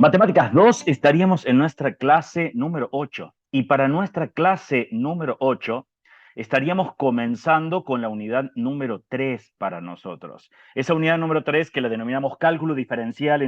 Matemáticas 2 estaríamos en nuestra clase número 8 y para nuestra clase número 8 estaríamos comenzando con la unidad número 3 para nosotros. Esa unidad número 3 que la denominamos cálculo diferencial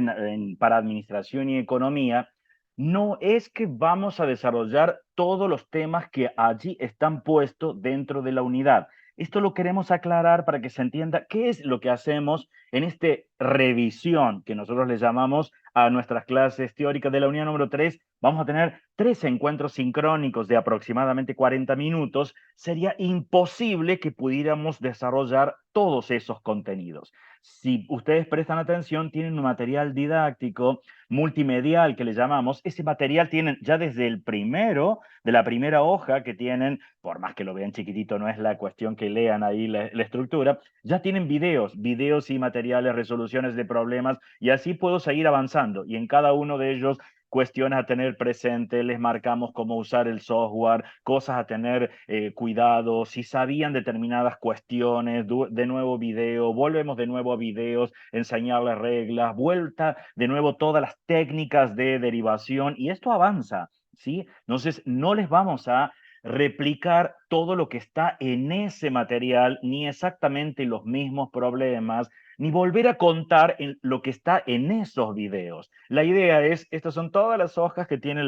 para administración y economía, no es que vamos a desarrollar todos los temas que allí están puestos dentro de la unidad. Esto lo queremos aclarar para que se entienda qué es lo que hacemos en esta revisión que nosotros le llamamos a nuestras clases teóricas de la unidad número 3. Vamos a tener 3 encuentros sincrónicos de aproximadamente 40 minutos. Sería imposible que pudiéramos desarrollar todos esos contenidos. Si ustedes prestan atención, tienen un material didáctico multimedial que le llamamos. Ese material tienen ya desde el primero, de la primera hoja que tienen, por más que lo vean chiquitito, no es la cuestión que lean ahí la estructura, ya tienen videos y materiales, resoluciones de problemas, y así puedo seguir avanzando. Y en cada uno de ellos, cuestiones a tener presente, les marcamos cómo usar el software, cosas a tener cuidado, si sabían determinadas cuestiones, de nuevo video, volvemos de nuevo a videos, enseñarles reglas, vuelta de nuevo todas las técnicas de derivación, y esto avanza, ¿sí? Entonces, no les vamos a replicar todo lo que está en ese material, ni exactamente los mismos problemas, ni volver a contar lo que está en esos videos. La idea es, estas son todas las hojas que tiene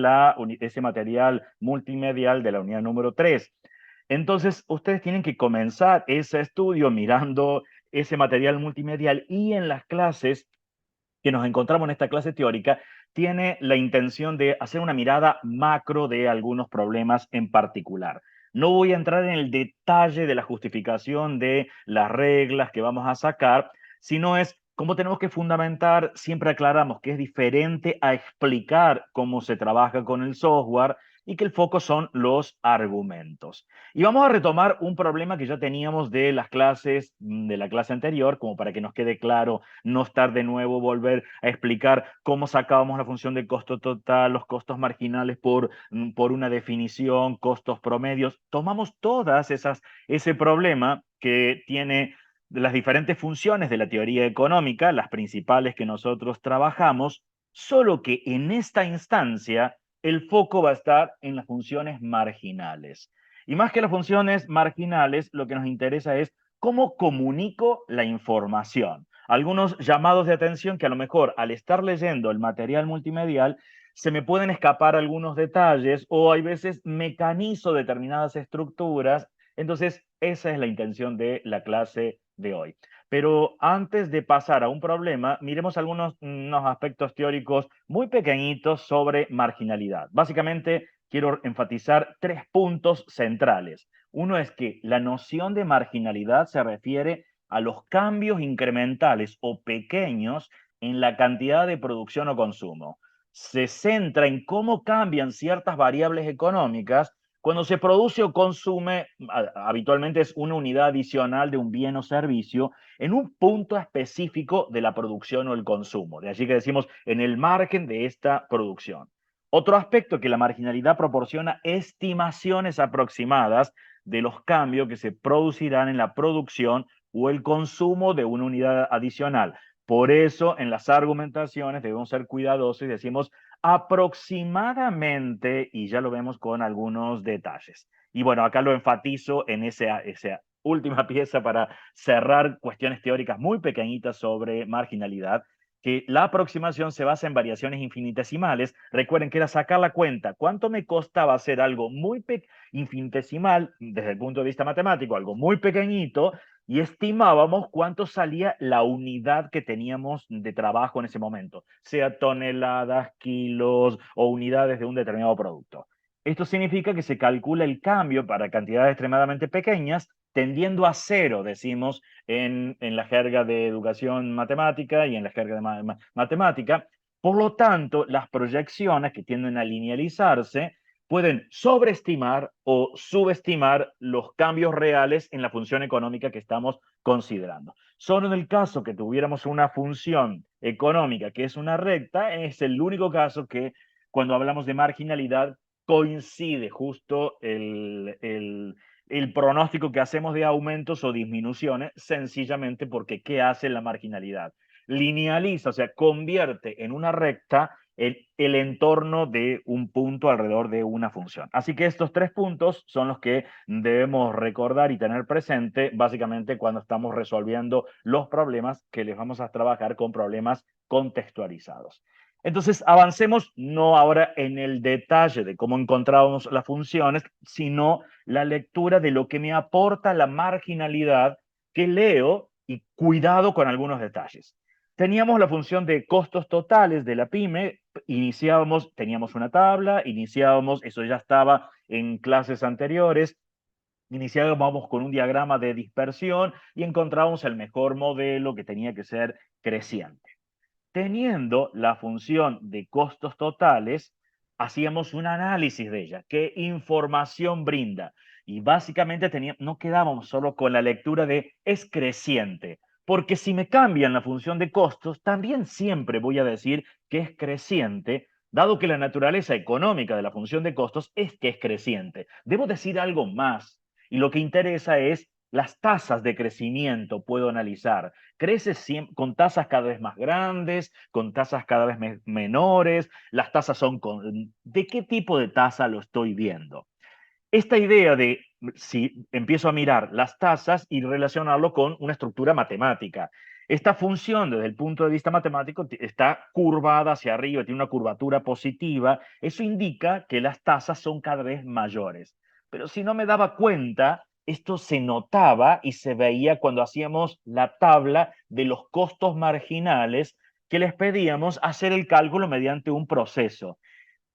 ese material multimedial de la unidad número 3. Entonces, ustedes tienen que comenzar ese estudio mirando ese material multimedial, y en las clases que nos encontramos en esta clase teórica, tiene la intención de hacer una mirada macro de algunos problemas en particular. No voy a entrar en el detalle de la justificación de las reglas que vamos a sacar, sino es cómo tenemos que fundamentar. Siempre aclaramos que es diferente a explicar cómo se trabaja con el software y que el foco son los argumentos. Y vamos a retomar un problema que ya teníamos de las clases, de la clase anterior, como para que nos quede claro, no estar de nuevo, volver a explicar cómo sacábamos la función de costo total, los costos marginales por una definición, costos promedios. Tomamos ese problema que tiene de las diferentes funciones de la teoría económica, las principales que nosotros trabajamos, solo que en esta instancia el foco va a estar en las funciones marginales. Y más que las funciones marginales, lo que nos interesa es cómo comunico la información. Algunos llamados de atención que a lo mejor al estar leyendo el material multimedial se me pueden escapar algunos detalles, o hay veces mecanizo determinadas estructuras. Entonces, esa es la intención de la clase de hoy. Pero antes de pasar a un problema, miremos unos aspectos teóricos muy pequeñitos sobre marginalidad. Básicamente, quiero enfatizar 3 puntos centrales. Uno es que la noción de marginalidad se refiere a los cambios incrementales o pequeños en la cantidad de producción o consumo. Se centra en cómo cambian ciertas variables económicas cuando se produce o consume. Habitualmente es una unidad adicional de un bien o servicio en un punto específico de la producción o el consumo. De allí que decimos en el margen de esta producción. Otro aspecto que la marginalidad proporciona estimaciones aproximadas de los cambios que se producirán en la producción o el consumo de una unidad adicional. Por eso, en las argumentaciones debemos ser cuidadosos y decimos aproximadamente, y ya lo vemos con algunos detalles. Y bueno, acá lo enfatizo en esa última pieza para cerrar cuestiones teóricas muy pequeñitas sobre marginalidad, que la aproximación se basa en variaciones infinitesimales. Recuerden que era sacar la cuenta. ¿Cuánto me costaba hacer algo infinitesimal desde el punto de vista matemático, algo muy pequeñito, y estimábamos cuánto salía la unidad que teníamos de trabajo en ese momento, sea toneladas, kilos o unidades de un determinado producto? Esto significa que se calcula el cambio para cantidades extremadamente pequeñas, tendiendo a cero, decimos en la jerga de educación matemática y en la jerga de matemática. Por lo tanto, las proyecciones que tienden a linealizarse pueden sobreestimar o subestimar los cambios reales en la función económica que estamos considerando. Solo en el caso que tuviéramos una función económica que es una recta, es el único caso que cuando hablamos de marginalidad coincide justo el pronóstico que hacemos de aumentos o disminuciones, sencillamente porque ¿qué hace la marginalidad? Linealiza, o sea, convierte en una recta el entorno de un punto alrededor de una función. Así que estos tres puntos son los que debemos recordar y tener presente básicamente cuando estamos resolviendo los problemas que les vamos a trabajar con problemas contextualizados. Entonces, avancemos no ahora en el detalle de cómo encontrábamos las funciones, sino la lectura de lo que me aporta la marginalidad que leo y cuidado con algunos detalles. Teníamos la función de costos totales de la pyme, teníamos una tabla, iniciábamos, eso ya estaba en clases anteriores, iniciábamos con un diagrama de dispersión y encontrábamos el mejor modelo que tenía que ser creciente. Teniendo la función de costos totales, hacíamos un análisis de ella, qué información brinda. Y básicamente no quedábamos solo con la lectura de es creciente, porque si me cambian la función de costos, también siempre voy a decir que es creciente, dado que la naturaleza económica de la función de costos es que es creciente. Debo decir algo más, y lo que interesa es las tasas de crecimiento, puedo analizar. Crece con tasas cada vez más grandes, con tasas cada vez menores, las tasas son ¿de qué tipo de tasa lo estoy viendo? Esta idea de si empiezo a mirar las tasas y relacionarlo con una estructura matemática. Esta función desde el punto de vista matemático está curvada hacia arriba, tiene una curvatura positiva, eso indica que las tasas son cada vez mayores. Pero si no me daba cuenta, esto se notaba y se veía cuando hacíamos la tabla de los costos marginales que les pedíamos hacer el cálculo mediante un proceso.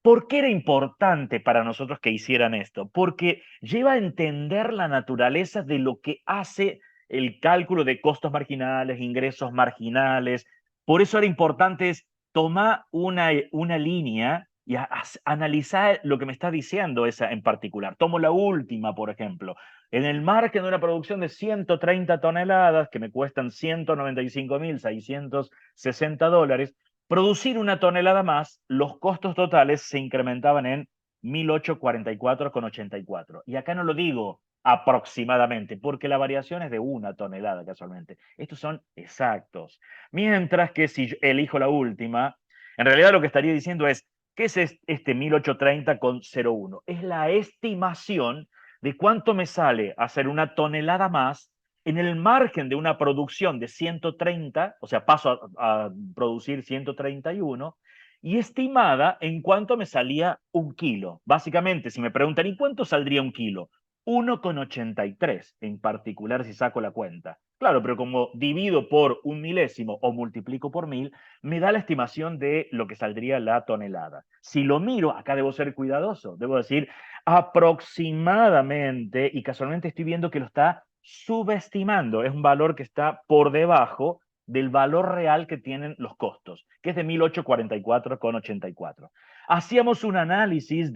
¿Por qué era importante para nosotros que hicieran esto? Porque lleva a entender la naturaleza de lo que hace el cálculo de costos marginales, ingresos marginales. Por eso era importante tomar una línea y analizar lo que me está diciendo esa en particular. Tomo la última, por ejemplo. En el margen de una producción de 130 toneladas, que me cuestan 195.660 dólares, producir una tonelada más, los costos totales se incrementaban en 1.844,84. Y acá no lo digo aproximadamente, porque la variación es de una tonelada casualmente. Estos son exactos. Mientras que si yo elijo la última, en realidad lo que estaría diciendo es, ¿qué es este 1.830,01? Es la estimación de cuánto me sale hacer una tonelada más en el margen de una producción de 130, o sea, paso a producir 131, y estimada en cuánto me salía un kilo. Básicamente, si me preguntan, ¿y cuánto saldría un kilo? 1,83 en particular si saco la cuenta. Claro, pero como divido por un milésimo o multiplico por 1000, me da la estimación de lo que saldría la tonelada. Si lo miro, acá debo ser cuidadoso, debo decir aproximadamente, y casualmente estoy viendo que lo está subestimando, es un valor que está por debajo del valor real que tienen los costos, que es de 1.844,84. Hacíamos un análisis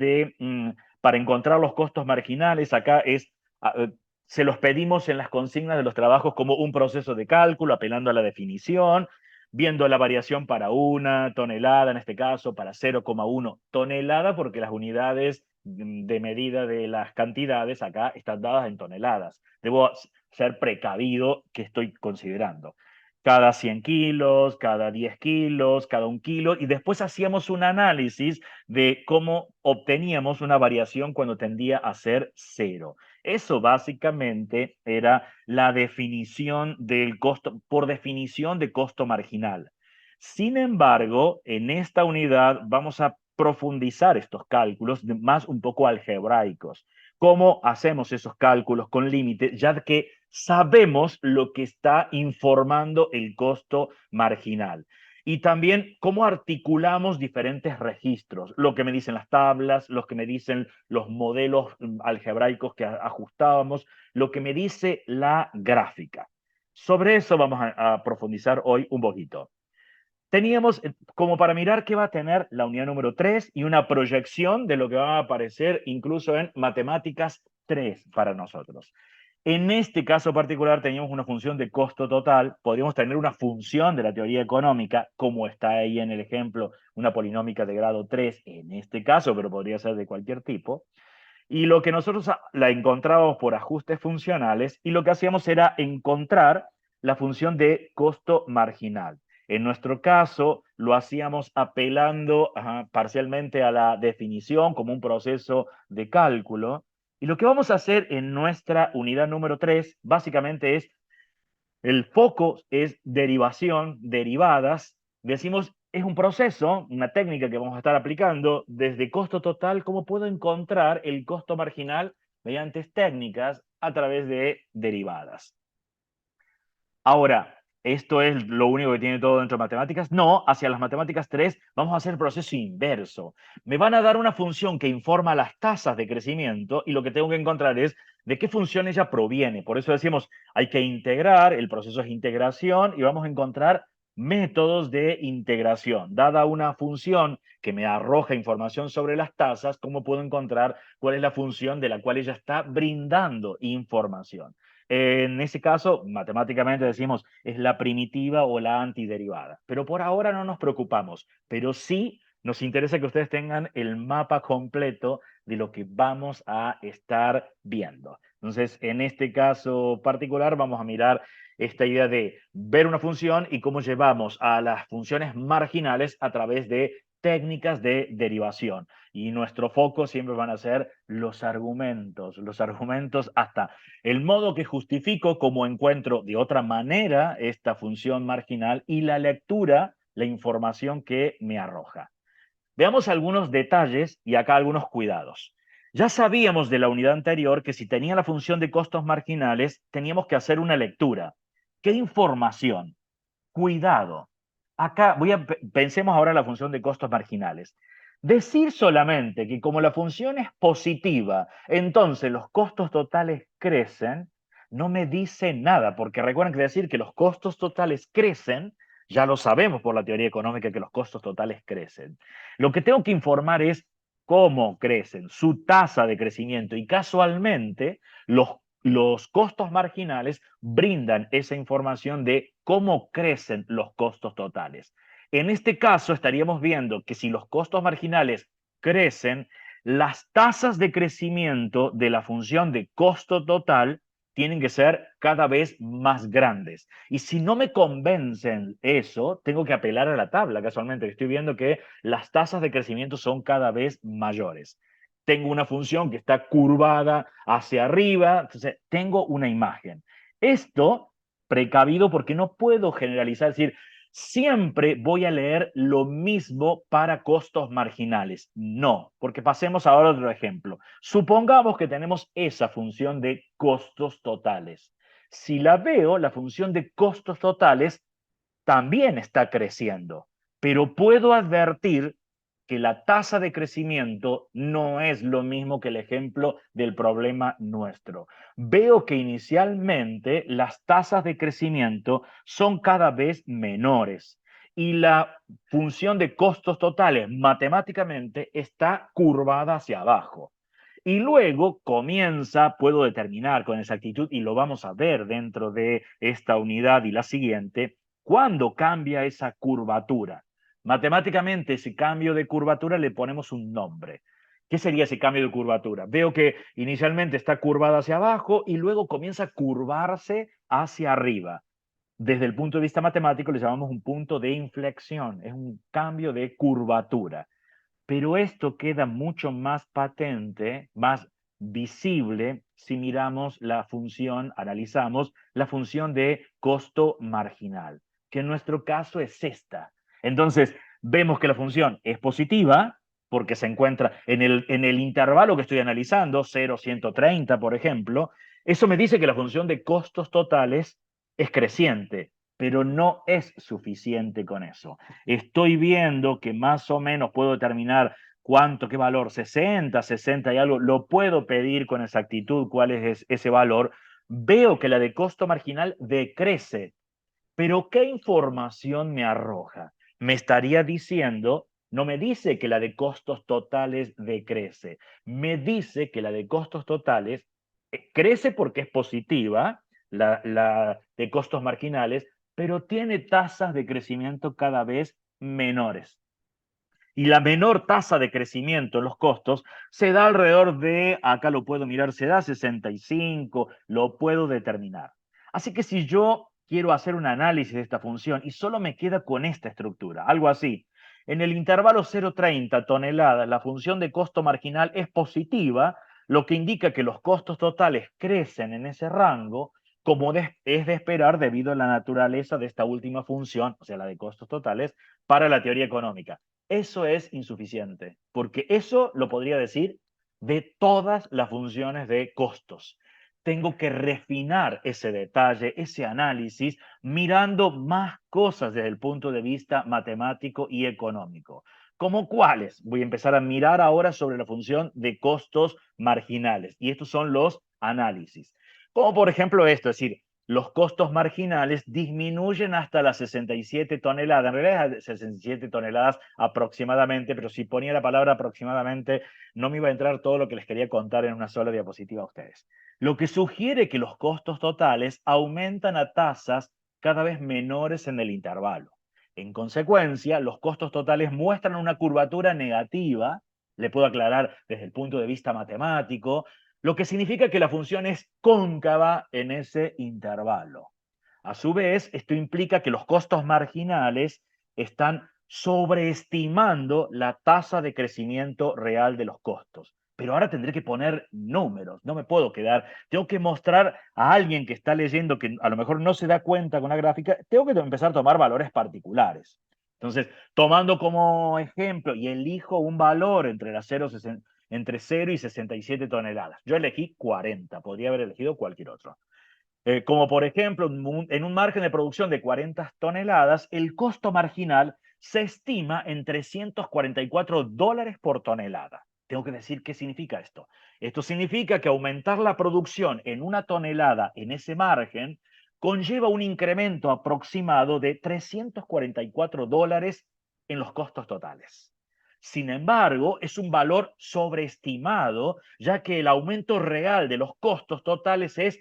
para encontrar los costos marginales, acá se los pedimos en las consignas de los trabajos como un proceso de cálculo, apelando a la definición, viendo la variación para una tonelada, en este caso para 0,1 tonelada, porque las unidades de medida de las cantidades acá están dadas en toneladas. Debo ser precavido que estoy considerando. Cada 100 kilos, cada 10 kilos, cada 1 kilo, y después hacíamos un análisis de cómo obteníamos una variación cuando tendía a ser cero. Eso básicamente era la definición del costo, por definición de costo marginal. Sin embargo, en esta unidad vamos a profundizar estos cálculos más un poco algebraicos. ¿Cómo hacemos esos cálculos con límites? Ya que sabemos lo que está informando el costo marginal. Y también cómo articulamos diferentes registros, lo que me dicen las tablas, lo que me dicen los modelos algebraicos que ajustábamos, lo que me dice la gráfica. Sobre eso vamos a profundizar hoy un poquito. Teníamos como para mirar qué va a tener la unidad número 3 y una proyección de lo que va a aparecer incluso en matemáticas 3 para nosotros. En este caso particular teníamos una función de costo total, podríamos tener una función de la teoría económica, como está ahí en el ejemplo, una polinómica de grado 3 en este caso, pero podría ser de cualquier tipo. Y lo que nosotros la encontrábamos por ajustes funcionales y lo que hacíamos era encontrar la función de costo marginal. En nuestro caso, lo hacíamos apelando parcialmente a la definición como un proceso de cálculo. Y lo que vamos a hacer en nuestra unidad número 3, básicamente es, el foco es derivación, derivadas. Decimos, es un proceso, una técnica que vamos a estar aplicando desde costo total, cómo puedo encontrar el costo marginal mediante técnicas a través de derivadas. Ahora, ¿esto es lo único que tiene todo dentro de matemáticas? No, hacia las matemáticas 3 vamos a hacer el proceso inverso. Me van a dar una función que informa las tasas de crecimiento y lo que tengo que encontrar es de qué función ella proviene. Por eso decimos, hay que integrar, el proceso es integración y vamos a encontrar métodos de integración. Dada una función que me arroja información sobre las tasas, ¿cómo puedo encontrar cuál es la función de la cual ella está brindando información? En ese caso, matemáticamente decimos, es la primitiva o la antiderivada. Pero por ahora no nos preocupamos, pero sí nos interesa que ustedes tengan el mapa completo de lo que vamos a estar viendo. Entonces, en este caso particular, vamos a mirar esta idea de ver una función y cómo llevamos a las funciones marginales a través de técnicas de derivación. Y nuestro foco siempre van a ser los argumentos hasta el modo que justifico cómo encuentro de otra manera esta función marginal y la lectura, la información que me arroja. Veamos algunos detalles y acá algunos cuidados. Ya sabíamos de la unidad anterior que si tenía la función de costos marginales, teníamos que hacer una lectura. ¿Qué información? Cuidado. Acá pensemos ahora en la función de costos marginales. Decir solamente que como la función es positiva, entonces los costos totales crecen, no me dice nada, porque recuerden que decir que los costos totales crecen, ya lo sabemos por la teoría económica que los costos totales crecen. Lo que tengo que informar es cómo crecen, su tasa de crecimiento, y casualmente los costos marginales brindan esa información de cómo crecen los costos totales. En este caso, estaríamos viendo que si los costos marginales crecen, las tasas de crecimiento de la función de costo total tienen que ser cada vez más grandes. Y si no me convencen eso, tengo que apelar a la tabla. Casualmente, estoy viendo que las tasas de crecimiento son cada vez mayores. Tengo una función que está curvada hacia arriba, entonces tengo una imagen. Esto precavido porque no puedo generalizar, es decir, siempre voy a leer lo mismo para costos marginales. No, porque pasemos ahora a otro ejemplo. Supongamos que tenemos esa función de costos totales. Si la veo, la función de costos totales también está creciendo, pero puedo advertir que la tasa de crecimiento no es lo mismo que el ejemplo del problema nuestro. Veo que inicialmente las tasas de crecimiento son cada vez menores y la función de costos totales matemáticamente está curvada hacia abajo. Y luego comienza, puedo determinar con exactitud, y lo vamos a ver dentro de esta unidad y la siguiente, cuándo cambia esa curvatura. Matemáticamente, ese cambio de curvatura le ponemos un nombre. ¿Qué sería ese cambio de curvatura? Veo que inicialmente está curvada hacia abajo y luego comienza a curvarse hacia arriba. Desde el punto de vista matemático le llamamos un punto de inflexión, es un cambio de curvatura. Pero esto queda mucho más patente, más visible si miramos la función, analizamos la función de costo marginal, que en nuestro caso es esta. Entonces, vemos que la función es positiva porque se encuentra en el intervalo que estoy analizando, 0, 130, por ejemplo. Eso me dice que la función de costos totales es creciente, pero no es suficiente con eso. Estoy viendo que más o menos puedo determinar cuánto, qué valor, 60, 60 y algo, lo puedo pedir con exactitud cuál es ese valor. Veo que la de costo marginal decrece, pero ¿qué información me arroja? Me estaría diciendo, no me dice que la de costos totales decrece, me dice que la de costos totales crece porque es positiva, la de costos marginales, pero tiene tasas de crecimiento cada vez menores. Y la menor tasa de crecimiento en los costos se da alrededor de, acá lo puedo mirar, se da 65, lo puedo determinar. Así que si yo quiero hacer un análisis de esta función y solo me queda con esta estructura, algo así. En el intervalo 0,30 toneladas, la función de costo marginal es positiva, lo que indica que los costos totales crecen en ese rango, como es de esperar debido a la naturaleza de esta última función, o sea, la de costos totales, para la teoría económica. Eso es insuficiente, porque eso lo podría decir de todas las funciones de costos. Tengo que refinar ese detalle, ese análisis, mirando más cosas desde el punto de vista matemático y económico. ¿Como cuáles? Voy a empezar a mirar ahora sobre la función de costos marginales. Y estos son los análisis. Como por ejemplo esto, es decir, los costos marginales disminuyen hasta las 67 toneladas. En realidad es 67 toneladas aproximadamente, pero si ponía la palabra aproximadamente, no me iba a entrar todo lo que les quería contar en una sola diapositiva a ustedes. Lo que sugiere que los costos totales aumentan a tasas cada vez menores en el intervalo. En consecuencia, los costos totales muestran una curvatura negativa, le puedo aclarar desde el punto de vista matemático, lo que significa que la función es cóncava en ese intervalo. A su vez, esto implica que los costos marginales están sobreestimando la tasa de crecimiento real de los costos. Pero ahora tendré que poner números, no me puedo quedar, tengo que mostrar a alguien que está leyendo que a lo mejor no se da cuenta con la gráfica, tengo que empezar a tomar valores particulares. Entonces, tomando como ejemplo y elijo un valor entre 0 y 67 toneladas. Yo elegí 40, podría haber elegido cualquier otro. Como por ejemplo, en un margen de producción de 40 toneladas, el costo marginal se estima en $344 por tonelada. Tengo que decir qué significa esto. Esto significa que aumentar la producción en una tonelada en ese margen conlleva un incremento aproximado de $344 en los costos totales. Sin embargo, es un valor sobreestimado, ya que el aumento real de los costos totales es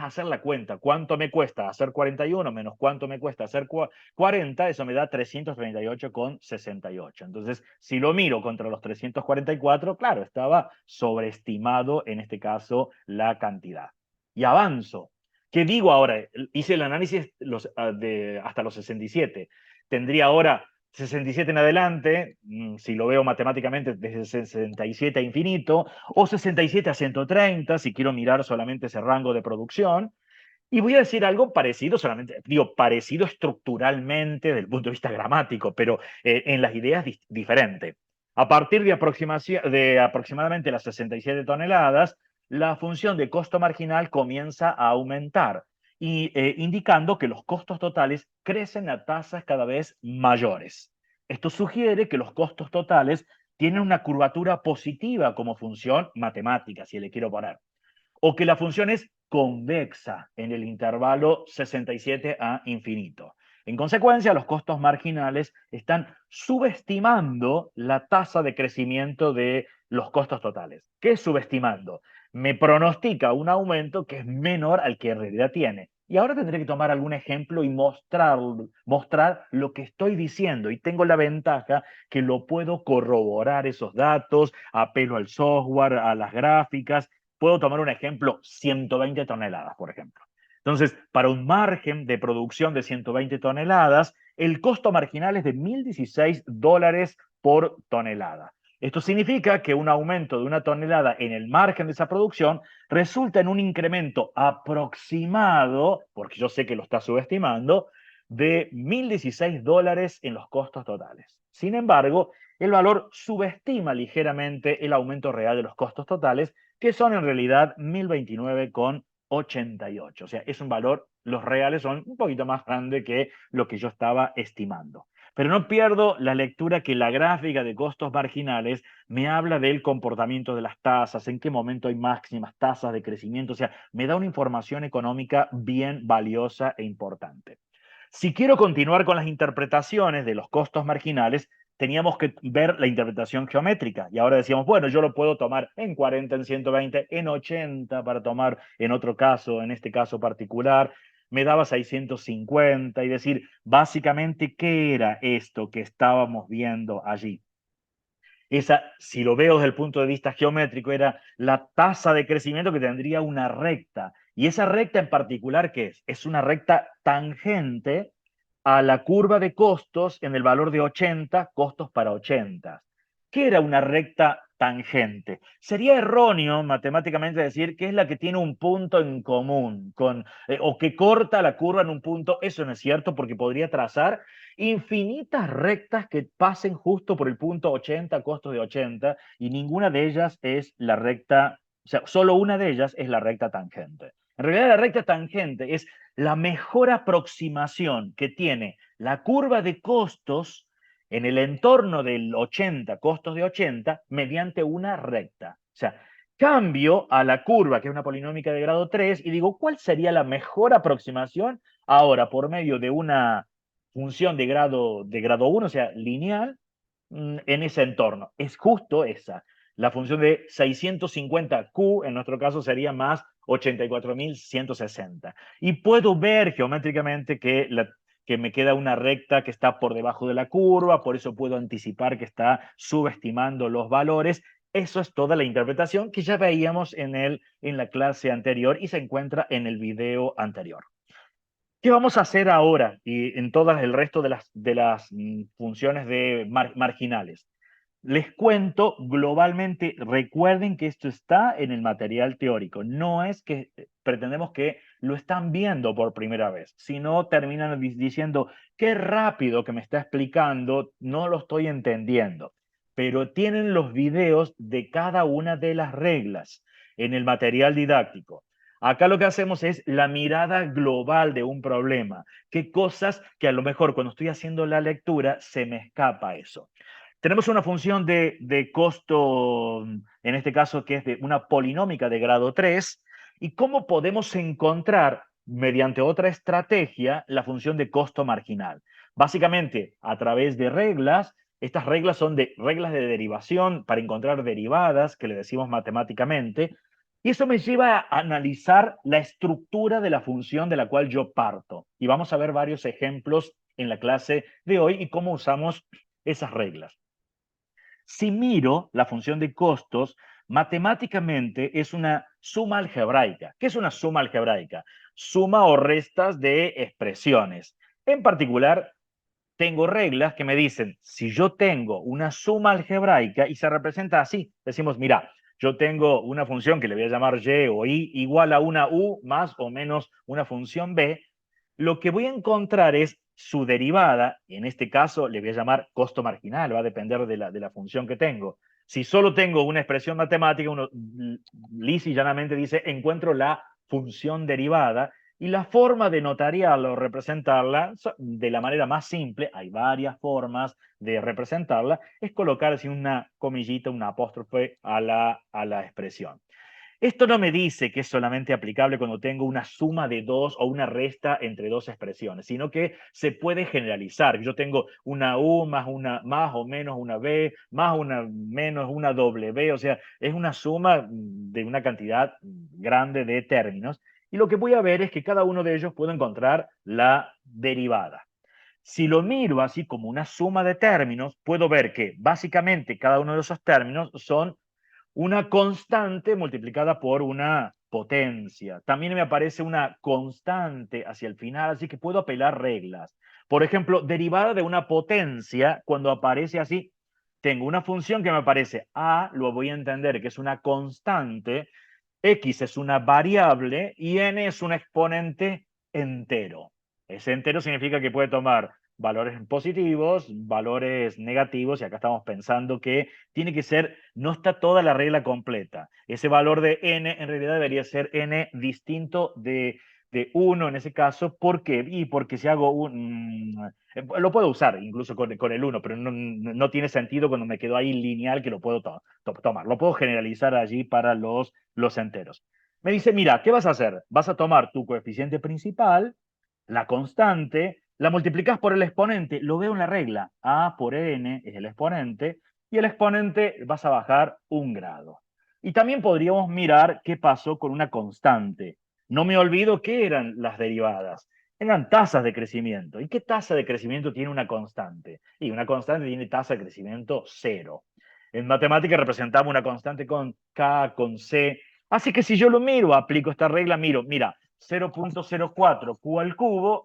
hacer la cuenta. ¿Cuánto me cuesta hacer 41 menos cuánto me cuesta hacer 40? Eso me da 338,68. Entonces, si lo miro contra los 344, claro, estaba sobreestimado en este caso la cantidad. Y avanzo. ¿Qué digo ahora? Hice el análisis hasta los 67. Tendría ahora 67 en adelante, si lo veo matemáticamente, desde 67 a infinito, o 67 a 130, si quiero mirar solamente ese rango de producción. Y voy a decir algo parecido, solamente digo parecido estructuralmente desde el punto de vista gramático, pero en las ideas diferente. A partir de aproximadamente las 67 toneladas, la función de costo marginal comienza a aumentar, indicando que los costos totales crecen a tasas cada vez mayores. Esto sugiere que los costos totales tienen una curvatura positiva como función matemática, si le quiero poner, o que la función es convexa en el intervalo 67 a infinito. En consecuencia, los costos marginales están subestimando la tasa de crecimiento de los costos totales. ¿Qué es subestimando? Me pronostica un aumento que es menor al que en realidad tiene. Y ahora tendré que tomar algún ejemplo y mostrar lo que estoy diciendo. Y tengo la ventaja que lo puedo corroborar esos datos, apelo al software, a las gráficas. Puedo tomar un ejemplo, 120 toneladas, por ejemplo. Entonces, para un margen de producción de 120 toneladas, el costo marginal es de $1.016 por tonelada. Esto significa que un aumento de una tonelada en el margen de esa producción resulta en un incremento aproximado, porque yo sé que lo está subestimando, de $1.016 en los costos totales. Sin embargo, el valor subestima ligeramente el aumento real de los costos totales, que son en realidad 1.029,88. O sea, es un valor, los reales son un poquito más grande que lo que yo estaba estimando. Pero no pierdo la lectura que la gráfica de costos marginales me habla del comportamiento de las tasas, en qué momento hay máximas tasas de crecimiento, o sea, me da una información económica bien valiosa e importante. Si quiero continuar con las interpretaciones de los costos marginales, teníamos que ver la interpretación geométrica. Y ahora decíamos, bueno, yo lo puedo tomar en 40, en 120, en 80 para tomar en otro caso, en este caso particular. Me daba 650 y decir, básicamente, ¿qué era esto que estábamos viendo allí? Esa, si lo veo desde el punto de vista geométrico, era la tasa de crecimiento que tendría una recta. Y esa recta en particular, ¿qué es? Es una recta tangente a la curva de costos en el valor de 80, costos para 80. ¿Qué era una recta tangente? Sería erróneo matemáticamente decir que es la que tiene un punto en común o que corta la curva en un punto. Eso no es cierto porque podría trazar infinitas rectas que pasen justo por el punto 80, costos de 80, y ninguna de ellas es la recta, o sea, solo una de ellas es la recta tangente. En realidad la recta tangente es la mejor aproximación que tiene la curva de costos en el entorno del 80, costos de 80, mediante una recta. O sea, cambio a la curva, que es una polinómica de grado 3, y digo, ¿cuál sería la mejor aproximación ahora por medio de una función de grado 1, o sea, lineal, en ese entorno? Es justo esa. La función de 650Q, en nuestro caso, sería más 84.160. Y puedo ver geométricamente que me queda una recta que está por debajo de la curva, por eso puedo anticipar que está subestimando los valores. Eso es toda la interpretación que ya veíamos en la clase anterior y se encuentra en el video anterior. ¿Qué vamos a hacer ahora y en todas el resto de las funciones marginales? Les cuento globalmente, recuerden que esto está en el material teórico, no es que pretendemos que lo están viendo por primera vez, sino terminan diciendo, qué rápido que me está explicando, no lo estoy entendiendo, pero tienen los videos de cada una de las reglas en el material didáctico. Acá lo que hacemos es la mirada global de un problema, qué cosas que a lo mejor cuando estoy haciendo la lectura se me escapa eso. Tenemos una función de costo, en este caso, que es de una polinómica de grado 3, y cómo podemos encontrar, mediante otra estrategia, la función de costo marginal. Básicamente, a través de reglas, estas reglas son reglas de derivación para encontrar derivadas, que le decimos matemáticamente, y eso me lleva a analizar la estructura de la función de la cual yo parto. Y vamos a ver varios ejemplos en la clase de hoy y cómo usamos esas reglas. Si miro la función de costos, matemáticamente es una suma algebraica. ¿Qué es una suma algebraica? Suma o restas de expresiones. En particular, tengo reglas que me dicen, si yo tengo una suma algebraica y se representa así, decimos, mira, yo tengo una función que le voy a llamar y o i igual a una u más o menos una función b, lo que voy a encontrar es su derivada, y en este caso le voy a llamar costo marginal, va a depender de la función que tengo. Si solo tengo una expresión matemática, uno lisa y llanamente dice, encuentro la función derivada, y la forma de notariarla o representarla de la manera más simple, hay varias formas de representarla, es colocar así una comillita, una apóstrofe a la expresión. Esto no me dice que es solamente aplicable cuando tengo una suma de dos o una resta entre dos expresiones, sino que se puede generalizar. Yo tengo una U más una más o menos una B, más una menos una W, o sea, es una suma de una cantidad grande de términos. Y lo que voy a ver es que cada uno de ellos puedo encontrar la derivada. Si lo miro así como una suma de términos, puedo ver que básicamente cada uno de esos términos son una constante multiplicada por una potencia. También me aparece una constante hacia el final, así que puedo apelar reglas. Por ejemplo, derivada de una potencia, cuando aparece así, tengo una función que me aparece a, lo voy a entender que es una constante, x es una variable y n es un exponente entero. Ese entero significa que puede tomar valores positivos, valores negativos, y acá estamos pensando que tiene que ser, no está toda la regla completa. Ese valor de n en realidad debería ser n distinto de 1 en ese caso. ¿Por qué? Y porque si hago lo puedo usar incluso con el 1, pero no tiene sentido cuando me quedo ahí lineal que lo puedo tomar. Lo puedo generalizar allí para los enteros. Me dice, mira, ¿qué vas a hacer? Vas a tomar tu coeficiente principal, la constante, la multiplicas por el exponente, lo veo en la regla, a por n es el exponente, y el exponente vas a bajar 1 grado. Y también podríamos mirar qué pasó con una constante. No me olvido qué eran las derivadas. Eran tasas de crecimiento. ¿Y qué tasa de crecimiento tiene una constante? Y una constante tiene tasa de crecimiento 0. En matemática representamos una constante con K, con C. Así que si yo lo miro, aplico esta regla, miro, mira, 0.04 q al cubo,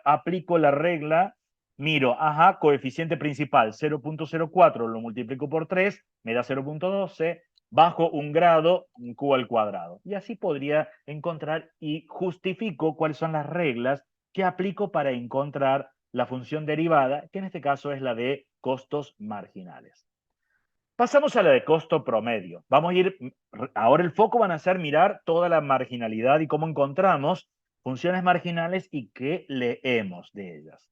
aplico la regla, miro, ajá, coeficiente principal 0.04, lo multiplico por 3, me da 0.12, bajo un grado, un q al cuadrado. Y así podría encontrar y justifico cuáles son las reglas que aplico para encontrar la función derivada, que en este caso es la de costos marginales. Pasamos a la de costo promedio. Vamos a ir, ahora el foco van a ser mirar toda la marginalidad y cómo encontramos funciones marginales y qué leemos de ellas.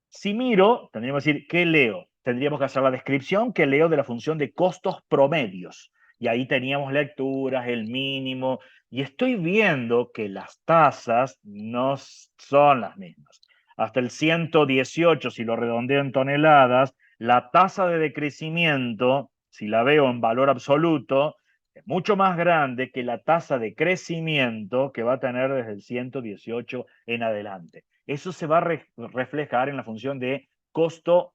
Si miro, tendríamos que decir, ¿qué leo? Tendríamos que hacer la descripción que leo de la función de costos promedios. Y ahí teníamos lecturas, el mínimo, y estoy viendo que las tasas no son las mismas. Hasta el 118, si lo redondeo en toneladas, la tasa de decrecimiento, si la veo en valor absoluto, es mucho más grande que la tasa de crecimiento que va a tener desde el 118 en adelante. Eso se va a reflejar en la función de costo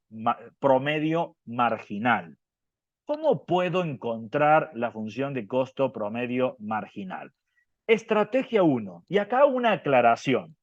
promedio marginal. ¿Cómo puedo encontrar la función de costo promedio marginal? Estrategia 1. Y acá una aclaración.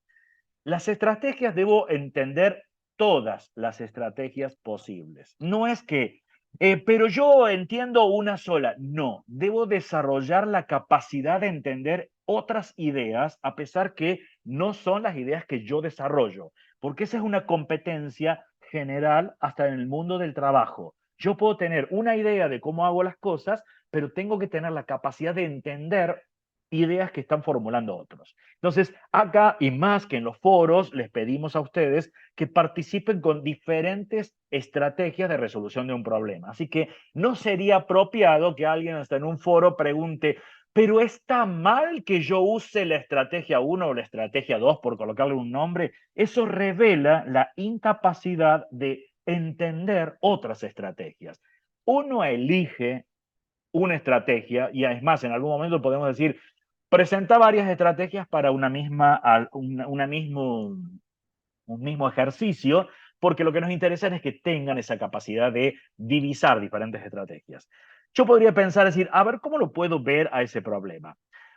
Las estrategias debo entender todas las estrategias posibles. No es que, pero yo entiendo una sola. No, debo desarrollar la capacidad de entender otras ideas, a pesar que no son las ideas que yo desarrollo, porque esa es una competencia general hasta en el mundo del trabajo. Yo puedo tener una idea de cómo hago las cosas, pero tengo que tener la capacidad de entender ideas que están formulando otros. Entonces, acá y más que en los foros, les pedimos a ustedes que participen con diferentes estrategias de resolución de un problema. Así que no sería apropiado que alguien hasta en un foro pregunte, pero ¿está mal que yo use la estrategia 1 o la estrategia 2 por colocarle un nombre? Eso revela la incapacidad de entender otras estrategias. Uno elige una estrategia y es más, en algún momento podemos decir, presenta varias estrategias para un mismo ejercicio, porque lo que nos interesa es que tengan esa capacidad de divisar diferentes estrategias. Yo podría pensar, decir, a ver, ¿cómo lo puedo ver a ese problema?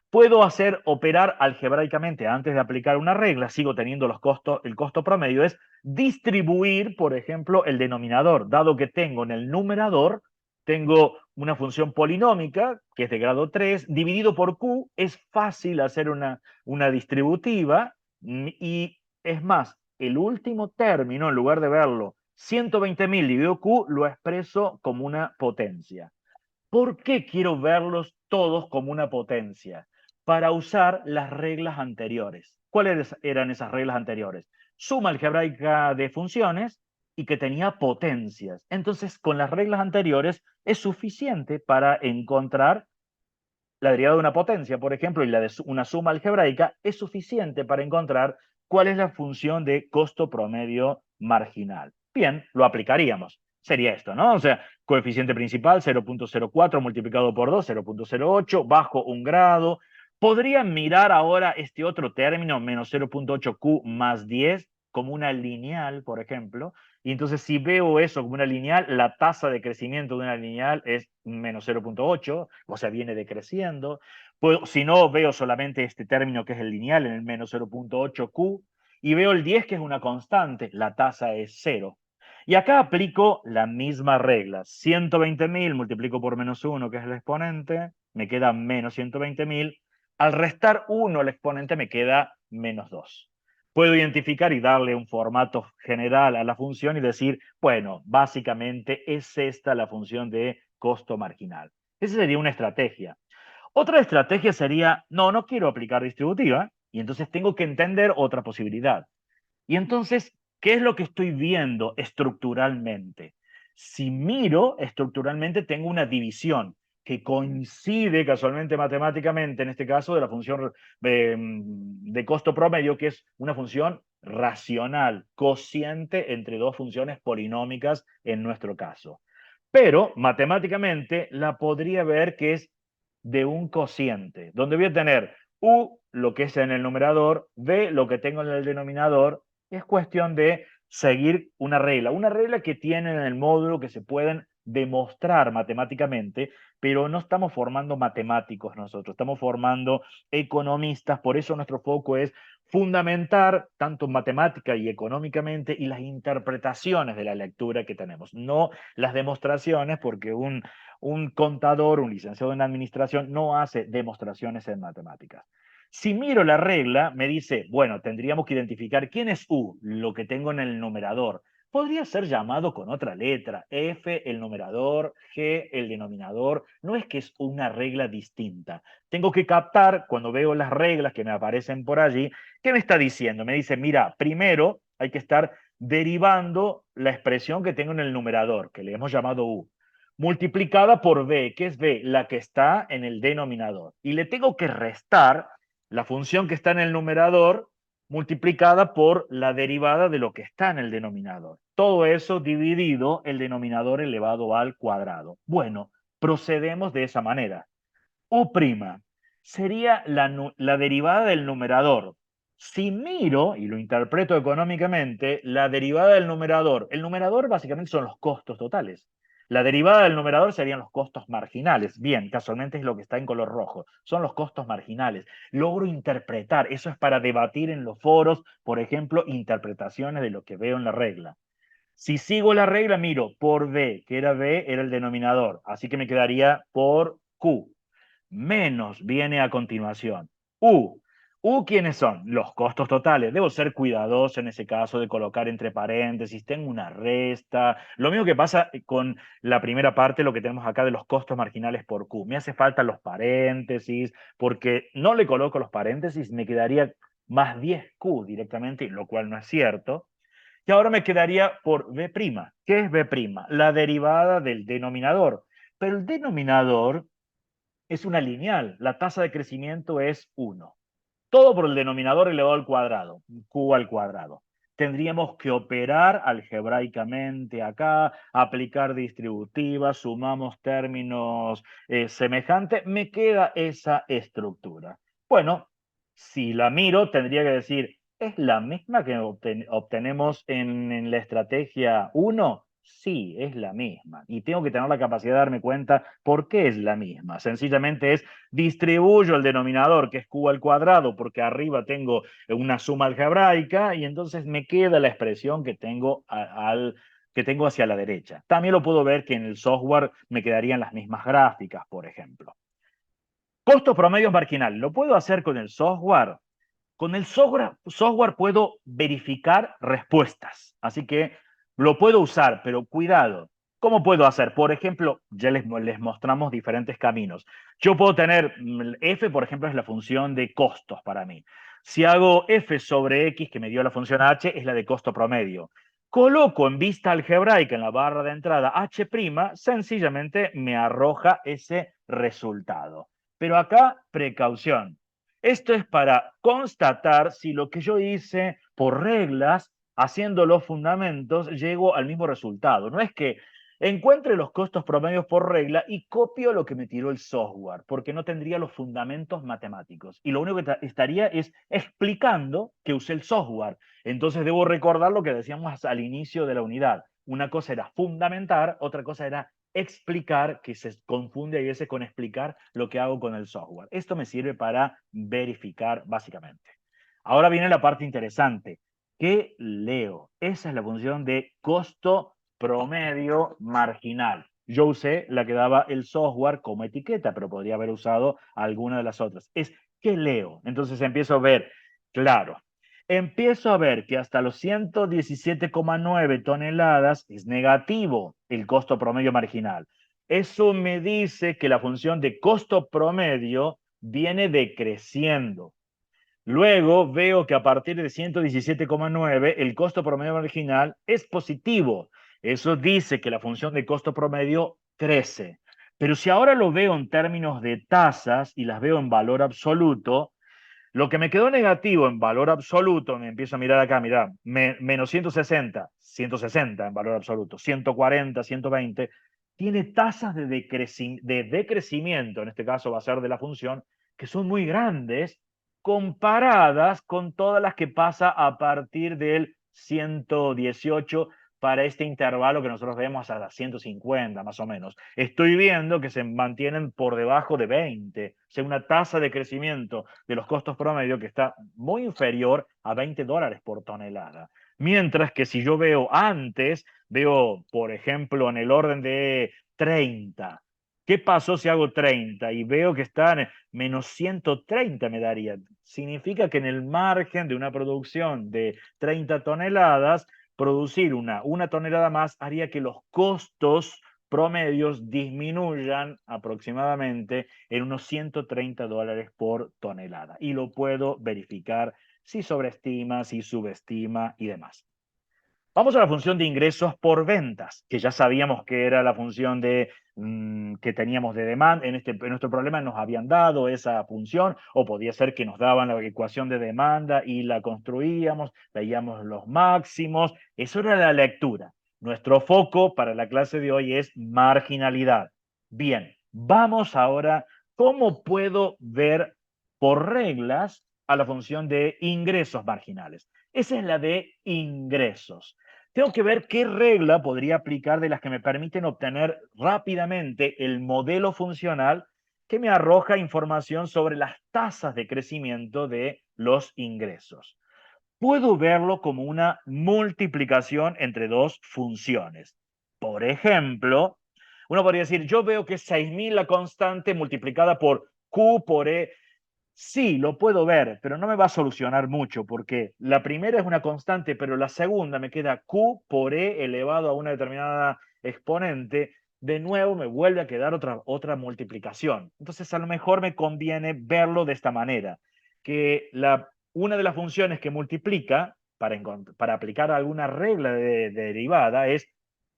Puedo hacer operar algebraicamente antes de aplicar una regla, sigo teniendo el costo promedio, es distribuir, por ejemplo, el denominador, dado que tengo en el numerador, tengo una función polinómica, que es de grado 3, dividido por q, es fácil hacer una distributiva, y es más, el último término, en lugar de verlo 120.000 dividido q, lo expreso como una potencia. ¿Por qué quiero verlos todos como una potencia? Para usar las reglas anteriores. ¿Cuáles eran esas reglas anteriores? Suma algebraica de funciones y que tenía potencias. Entonces, con las reglas anteriores es suficiente para encontrar la derivada de una potencia, por ejemplo, y la de una suma algebraica, es suficiente para encontrar cuál es la función de costo promedio marginal. Bien, lo aplicaríamos. Sería esto, ¿no? O sea, coeficiente principal 0.04 multiplicado por 2, 0.08, bajo un grado. Podrían mirar ahora este otro término, menos 0.8q más 10, como una lineal, por ejemplo. Y entonces, si veo eso como una lineal, la tasa de crecimiento de una lineal es menos 0.8, o sea, viene decreciendo. Si no, veo solamente este término que es el lineal en el menos 0.8q, y veo el 10 que es una constante, la tasa es 0. Y acá aplico la misma regla. 120.000 multiplico por menos 1, que es el exponente, me queda menos 120.000. Al restar 1 al exponente me queda menos 2. Puedo identificar y darle un formato general a la función y decir, bueno, básicamente es esta la función de costo marginal. Esa sería una estrategia. Otra estrategia sería, no quiero aplicar distributiva, y entonces tengo que entender otra posibilidad. Y entonces, ¿qué es lo que estoy viendo estructuralmente? Si miro estructuralmente, tengo una división que coincide casualmente matemáticamente, en este caso, de la función de costo promedio, que es una función racional, cociente entre dos funciones polinómicas en nuestro caso. Pero matemáticamente la podría ver que es de un cociente, donde voy a tener u, lo que es en el numerador, b, lo que tengo en el denominador. Es cuestión de seguir una regla que tienen en el módulo que se pueden demostrar matemáticamente, pero no estamos formando matemáticos nosotros, estamos formando economistas, por eso nuestro foco es fundamentar tanto matemática y económicamente y las interpretaciones de la lectura que tenemos, no las demostraciones, porque un contador, un licenciado en administración, no hace demostraciones en matemáticas. Si miro la regla, me dice, bueno, tendríamos que identificar quién es U, lo que tengo en el numerador. Podría ser llamado con otra letra, F el numerador, G el denominador. No es que es una regla distinta. Tengo que captar, cuando veo las reglas que me aparecen por allí, ¿qué me está diciendo? Me dice, mira, primero hay que estar derivando la expresión que tengo en el numerador, que le hemos llamado U, multiplicada por b, que es b, la que está en el denominador. Y le tengo que restar la función que está en el numerador multiplicada por la derivada de lo que está en el denominador. Todo eso dividido el denominador elevado al cuadrado. Bueno, procedemos de esa manera. U' sería la derivada del numerador. Si miro, y lo interpreto económicamente, la derivada del numerador, el numerador básicamente son los costos totales. La derivada del numerador serían los costos marginales. Bien, casualmente es lo que está en color rojo. Son los costos marginales. Logro interpretar. Eso es para debatir en los foros, por ejemplo, interpretaciones de lo que veo en la regla. Si sigo la regla, miro por B, que era B, era el denominador. Así que me quedaría por Q. Menos viene a continuación. U. U, ¿quiénes son? Los costos totales. Debo ser cuidadoso en ese caso de colocar entre paréntesis. Tengo una resta. Lo mismo que pasa con la primera parte, lo que tenemos acá de los costos marginales por Q. Me hace falta los paréntesis, porque no le coloco los paréntesis, me quedaría más 10Q directamente, lo cual no es cierto. Y ahora me quedaría por B'. ¿Qué es B'? La derivada del denominador. Pero el denominador es una lineal. La tasa de crecimiento es 1. Todo por el denominador elevado al cuadrado, Q al cuadrado. Tendríamos que operar algebraicamente acá, aplicar distributivas, sumamos términos semejantes. Me queda esa estructura. Bueno, si la miro, tendría que decir, ¿es la misma que obtenemos en la estrategia 1? Sí, es la misma. Y tengo que tener la capacidad de darme cuenta por qué es la misma. Sencillamente es distribuyo el denominador, que es Q al cuadrado, porque arriba tengo una suma algebraica, y entonces me queda la expresión que tengo hacia la derecha. También lo puedo ver que en el software me quedarían las mismas gráficas, por ejemplo. Costo promedio marginal. ¿Lo puedo hacer con el software? Con el software puedo verificar respuestas, así que lo puedo usar, pero cuidado. ¿Cómo puedo hacer? Por ejemplo, ya les mostramos diferentes caminos. Yo puedo tener f, por ejemplo, es la función de costos para mí. Si hago f sobre x, que me dio la función h, es la de costo promedio. Coloco en vista algebraica en la barra de entrada h', sencillamente me arroja ese resultado. Pero acá, precaución. Esto es para constatar si lo que yo hice por reglas, haciendo los fundamentos, llego al mismo resultado. No es que encuentre los costos promedios por regla y copio lo que me tiró el software, porque no tendría los fundamentos matemáticos. Y lo único que estaría es explicando que usé el software. Entonces debo recordar lo que decíamos al inicio de la unidad. Una cosa era fundamentar, otra cosa era explicar, que se confunde a veces con explicar lo que hago con el software. Esto me sirve para verificar básicamente. Ahora viene la parte interesante. ¿Qué leo? Esa es la función de costo promedio marginal. Yo usé la que daba el software como etiqueta, pero podría haber usado alguna de las otras. Es ¿qué leo? Entonces empiezo a ver, claro, empiezo a ver que hasta los 117,9 toneladas es negativo el costo promedio marginal. Eso me dice que la función de costo promedio viene decreciendo. Luego veo que a partir de 117,9 el costo promedio marginal es positivo. Eso dice que la función de costo promedio crece. Pero si ahora lo veo en términos de tasas y las veo en valor absoluto, lo que me quedó negativo en valor absoluto, me empiezo a mirar acá, mira, menos 160, 160 en valor absoluto, 140, 120, tiene tasas de decrecimiento, en este caso va a ser de la función, que son muy grandes comparadas con todas las que pasa a partir del 118 para este intervalo que nosotros vemos a las 150 más o menos. Estoy viendo que se mantienen por debajo de 20, o sea, una tasa de crecimiento de los costos promedio que está muy inferior a $20 por tonelada. Mientras que si yo veo antes, veo, por ejemplo, en el orden de 30. ¿Qué pasó si hago 30 y veo que están menos 130 me daría? Significa que en el margen de una producción de 30 toneladas, producir una tonelada más haría que los costos promedios disminuyan aproximadamente en unos $130 por tonelada. Y lo puedo verificar si sobreestima, si subestima y demás. Vamos a la función de ingresos por ventas, que ya sabíamos que era la función que teníamos de demanda. En nuestro problema nos habían dado esa función, o podía ser que nos daban la ecuación de demanda y la construíamos, veíamos los máximos. Eso era la lectura. Nuestro foco para la clase de hoy es marginalidad. Bien, vamos ahora, ¿cómo puedo ver por reglas a la función de ingresos marginales? Esa es la de ingresos. Tengo que ver qué regla podría aplicar de las que me permiten obtener rápidamente el modelo funcional que me arroja información sobre las tasas de crecimiento de los ingresos. Puedo verlo como una multiplicación entre dos funciones. Por ejemplo, uno podría decir, yo veo que 6.000 la constante multiplicada por Q por E. Sí, lo puedo ver, pero no me va a solucionar mucho porque la primera es una constante, pero la segunda me queda Q por E elevado a una determinada exponente. De nuevo me vuelve a quedar otra multiplicación. Entonces a lo mejor me conviene verlo de esta manera, que una de las funciones que multiplica para aplicar alguna regla de derivada es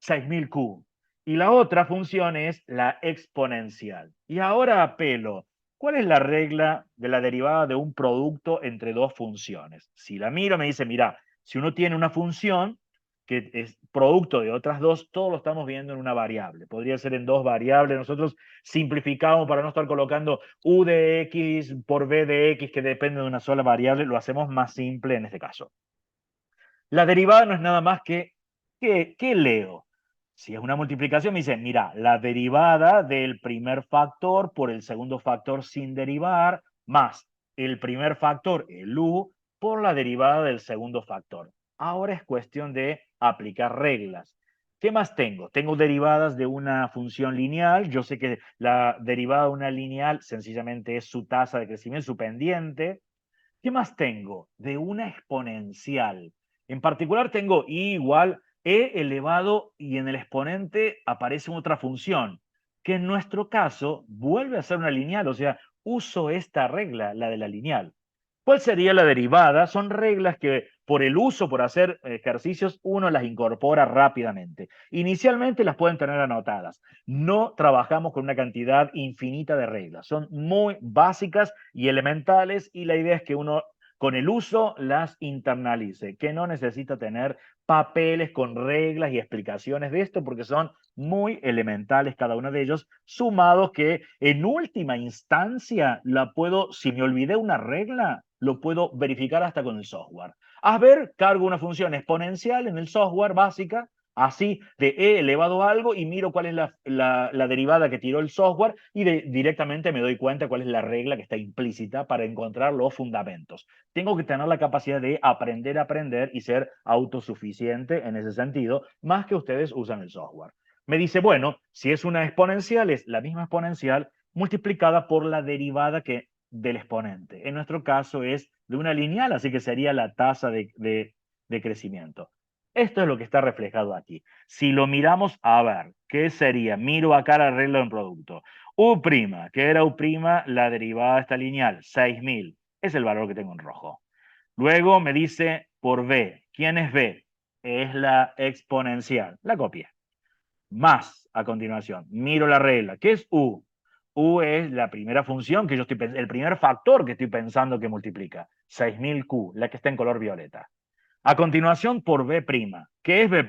6.000 Q. Y la otra función es la exponencial. Y ahora apelo. ¿Cuál es la regla de la derivada de un producto entre dos funciones? Si la miro, me dice, mira, si uno tiene una función que es producto de otras dos, todo lo estamos viendo en una variable. Podría ser en dos variables. Nosotros simplificamos para no estar colocando u de x por b de x que depende de una sola variable. Lo hacemos más simple en este caso. La derivada no es nada más que, ¿qué leo? Si es una multiplicación, me dice, mira, la derivada del primer factor por el segundo factor sin derivar, más el primer factor, el u, por la derivada del segundo factor. Ahora es cuestión de aplicar reglas. ¿Qué más tengo? Tengo derivadas de una función lineal. Yo sé que la derivada de una lineal sencillamente es su tasa de crecimiento, su pendiente. ¿Qué más tengo? De una exponencial. En particular tengo i igual e elevado y en el exponente aparece otra función, que en nuestro caso vuelve a ser una lineal, o sea, uso esta regla, la de la lineal. ¿Cuál sería la derivada? Son reglas que por el uso, por hacer ejercicios, uno las incorpora rápidamente. Inicialmente las pueden tener anotadas. No trabajamos con una cantidad infinita de reglas. Son muy básicas y elementales y la idea es que uno con el uso las internalice, que no necesita tener papeles con reglas y explicaciones de esto porque son muy elementales cada uno de ellos, sumados que en última instancia la puedo, si me olvidé una regla, lo puedo verificar hasta con el software. A ver, cargo una función exponencial en el software básica, así de e elevado a algo, y miro cuál es la derivada que tiró el software y directamente me doy cuenta cuál es la regla que está implícita para encontrar los fundamentos. Tengo que tener la capacidad de aprender a aprender y ser autosuficiente en ese sentido, más que ustedes usan el software. Me dice, bueno, si es una exponencial, es la misma exponencial multiplicada por la derivada del exponente. En nuestro caso es de una lineal, así que sería la tasa de crecimiento. Esto es lo que está reflejado aquí. Si lo miramos, a ver, ¿qué sería? Miro acá la regla del producto. U', ¿qué era U'? La derivada de esta lineal, 6.000. Es el valor que tengo en rojo. Luego me dice por B. ¿Quién es B? Es la exponencial. La copié. Más, a continuación, miro la regla. ¿Qué es U? U es la primera función que yo estoy pensando, el primer factor que estoy pensando que multiplica. 6.000 Q, la que está en color violeta. A continuación, por B'. ¿Qué es B'?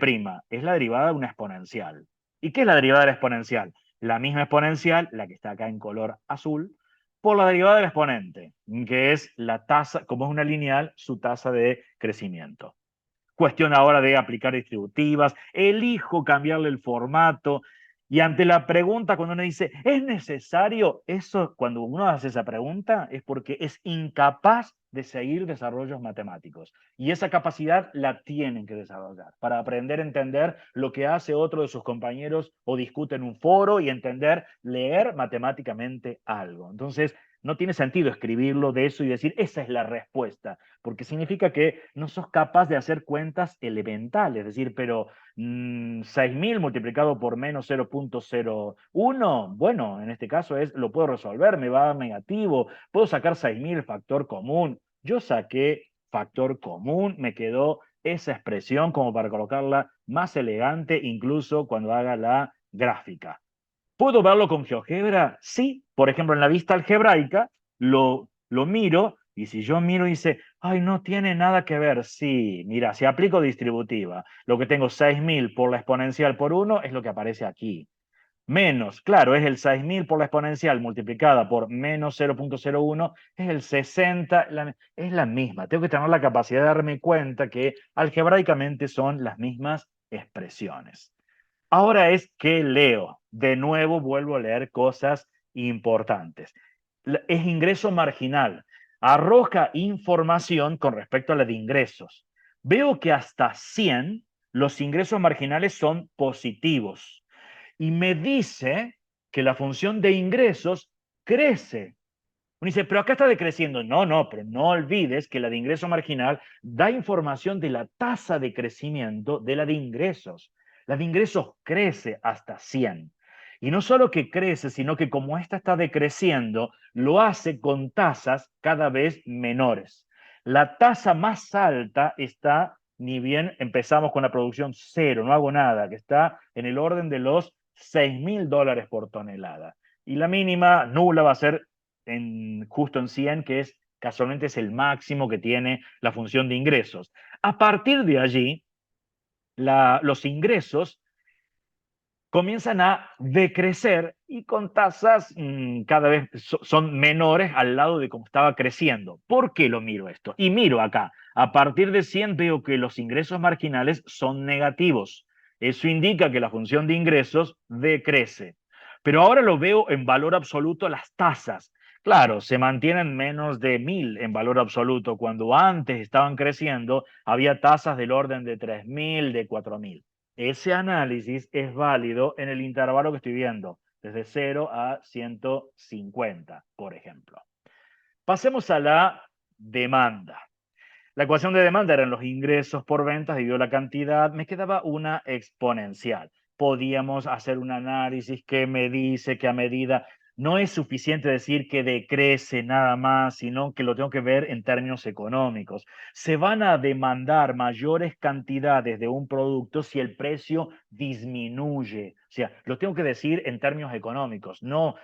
Es la derivada de una exponencial. ¿Y qué es la derivada de la exponencial? La misma exponencial, la que está acá en color azul, por la derivada del exponente, que es la tasa, como es una lineal, su tasa de crecimiento. cuestión ahora de aplicar distributivas, elijo cambiarle el formato. Y ante la pregunta, cuando uno dice, ¿es necesario? Eso, cuando uno hace esa pregunta, es porque es incapaz de seguir desarrollos matemáticos. Y esa capacidad la tienen que desarrollar para aprender a entender lo que hace otro de sus compañeros o discute en un foro y entender, leer matemáticamente algo. Entonces, no tiene sentido escribirlo de eso y decir, esa es la respuesta, porque significa que no sos capaz de hacer cuentas elementales, es decir, pero 6.000 multiplicado por menos 0.01, bueno, en este caso es, lo puedo resolver, me va a dar negativo, puedo sacar 6.000 factor común. Yo saqué factor común, me quedó esa expresión como para colocarla más elegante incluso cuando haga la gráfica. ¿Puedo verlo con GeoGebra? Sí. Por ejemplo, en la vista algebraica lo miro y si yo miro y dice, ay, no tiene nada que ver. Sí, mira, si aplico distributiva, lo que tengo 6.000 por la exponencial por 1 es lo que aparece aquí. Menos, claro, es el 6.000 por la exponencial multiplicada por menos 0.01, es el 60, es la misma. Tengo que tener la capacidad de darme cuenta que algebraicamente son las mismas expresiones. Ahora es que leo. De nuevo vuelvo a leer cosas importantes. Es ingreso marginal. Arroja información con respecto a la de ingresos. Veo que hasta 100 los ingresos marginales son positivos. Y me dice que la función de ingresos crece. Uno dice, pero acá está decreciendo. No, no, pero no olvides que la de ingreso marginal da información de la tasa de crecimiento de la de ingresos. La de ingresos crece hasta 100. Y no solo que crece, sino que como esta está decreciendo, lo hace con tasas cada vez menores. La tasa más alta está, ni bien empezamos con la producción cero, no hago nada, que está en el orden de los $6.000 por tonelada. Y la mínima nula va a ser justo en 100, que es casualmente es el máximo que tiene la función de ingresos. A partir de allí, los ingresos comienzan a decrecer y con tasas cada vez son menores al lado de cómo estaba creciendo. ¿Por qué lo miro esto? Y miro acá, a partir de 100 veo que los ingresos marginales son negativos. Eso indica que la función de ingresos decrece. Pero ahora lo veo en valor absoluto las tasas. Claro, se mantienen menos de 1.000 en valor absoluto, cuando antes estaban creciendo, había tasas del orden de 3.000, de 4.000. Ese análisis es válido en el intervalo que estoy viendo, desde 0 a 150, por ejemplo. Pasemos a la demanda. La ecuación de demanda eran los ingresos por ventas dividido la cantidad. Me quedaba una exponencial. Podíamos hacer un análisis que me dice que a medida no es suficiente decir que decrece nada más, sino que lo tengo que ver en términos económicos. Se van a demandar mayores cantidades de un producto si el precio disminuye. O sea, lo tengo que decir en términos económicos. No,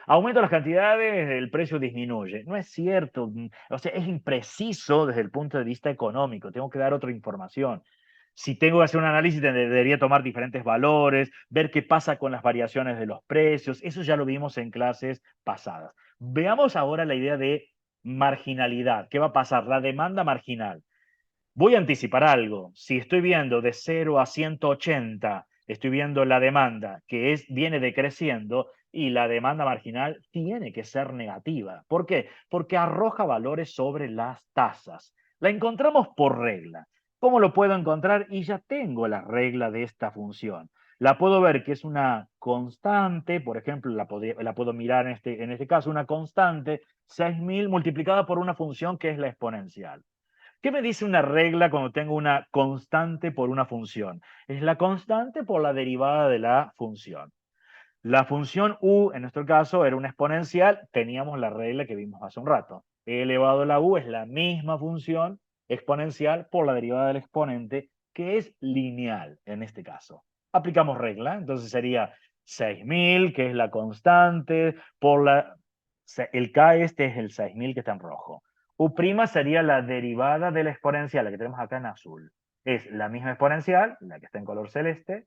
aumento las cantidades, el precio disminuye. No es cierto. O sea, es impreciso desde el punto de vista económico. Tengo que dar otra información. Si tengo que hacer un análisis, debería tomar diferentes valores, ver qué pasa con las variaciones de los precios. Eso ya lo vimos en clases pasadas. Veamos ahora la idea de marginalidad. ¿Qué va a pasar? La demanda marginal. Voy a anticipar algo. Si estoy viendo de 0 a 180, estoy viendo la demanda viene decreciendo y la demanda marginal tiene que ser negativa. ¿Por qué? Porque arroja valores sobre las tasas. La encontramos por regla. ¿Cómo lo puedo encontrar? Y ya tengo la regla de esta función. La puedo ver que es una constante, por ejemplo, la puedo mirar en este caso, una constante 6.000 multiplicada por una función que es la exponencial. ¿Qué me dice una regla cuando tengo una constante por una función? Es la constante por la derivada de la función. La función u, en nuestro caso, era una exponencial, teníamos la regla que vimos hace un rato. E elevado a la u es la misma función exponencial por la derivada del exponente, que es lineal en este caso. Aplicamos regla, entonces sería 6.000, que es la constante, por el k este es el 6.000 que está en rojo. U' sería la derivada de la exponencial, la que tenemos acá en azul. Es la misma exponencial, la que está en color celeste,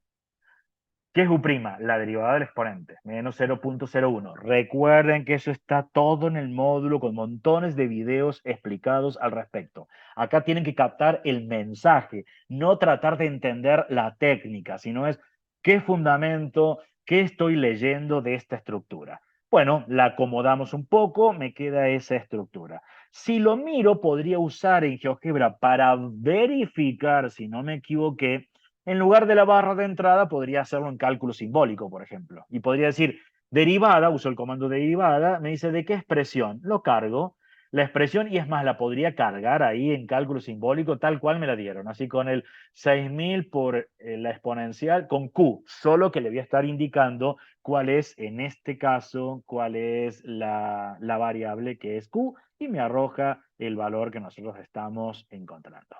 ¿Qué es U'? La derivada del exponente, menos 0,01. Recuerden que eso está todo en el módulo con montones de videos explicados al respecto. Acá tienen que captar el mensaje, no tratar de entender la técnica, sino es qué fundamento, qué estoy leyendo de esta estructura. Bueno, la acomodamos un poco, me queda esa estructura. Si lo miro, podría usar en GeoGebra para verificar si no me equivoqué. En lugar de la barra de entrada, podría hacerlo en cálculo simbólico, por ejemplo. Y podría decir, derivada, uso el comando derivada, me dice, ¿de qué expresión? Lo cargo, la expresión, y es más, la podría cargar ahí en cálculo simbólico, tal cual me la dieron. Así con el 6000 por la exponencial, con Q, solo que le voy a estar indicando cuál es, en este caso, cuál es la variable que es Q, y me arroja el valor que nosotros estamos encontrando.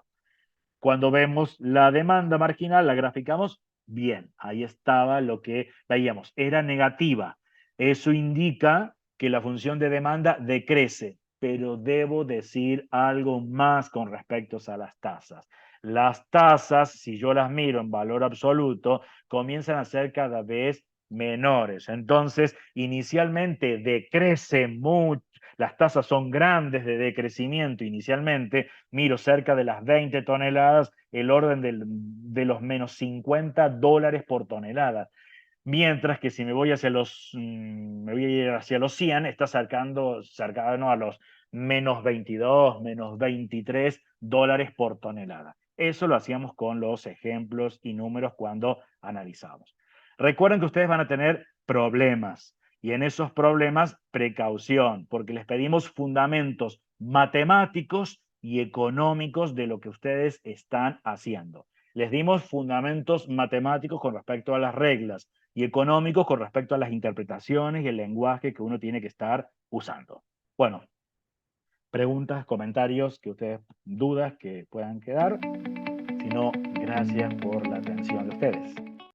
Cuando vemos la demanda marginal, la graficamos bien. Ahí estaba lo que veíamos. Era negativa. Eso indica que la función de demanda decrece, pero debo decir algo más con respecto a las tasas. Las tasas, si yo las miro en valor absoluto, comienzan a ser cada vez menores. Entonces, inicialmente decrece mucho, las tasas son grandes de decrecimiento inicialmente, miro cerca de las 20 toneladas, el orden de los menos $50 por tonelada. Mientras que si me voy hacia me voy a ir hacia los 100, está cercano a los menos 22, menos $23 por tonelada. Eso lo hacíamos con los ejemplos y números cuando analizamos. Recuerden que ustedes van a tener problemas y en esos problemas precaución, porque les pedimos fundamentos matemáticos y económicos de lo que ustedes están haciendo. Les dimos fundamentos matemáticos con respecto a las reglas y económicos con respecto a las interpretaciones y el lenguaje que uno tiene que estar usando. Bueno, preguntas, comentarios, que ustedes, dudas que puedan quedar. Si no, gracias por la atención de ustedes.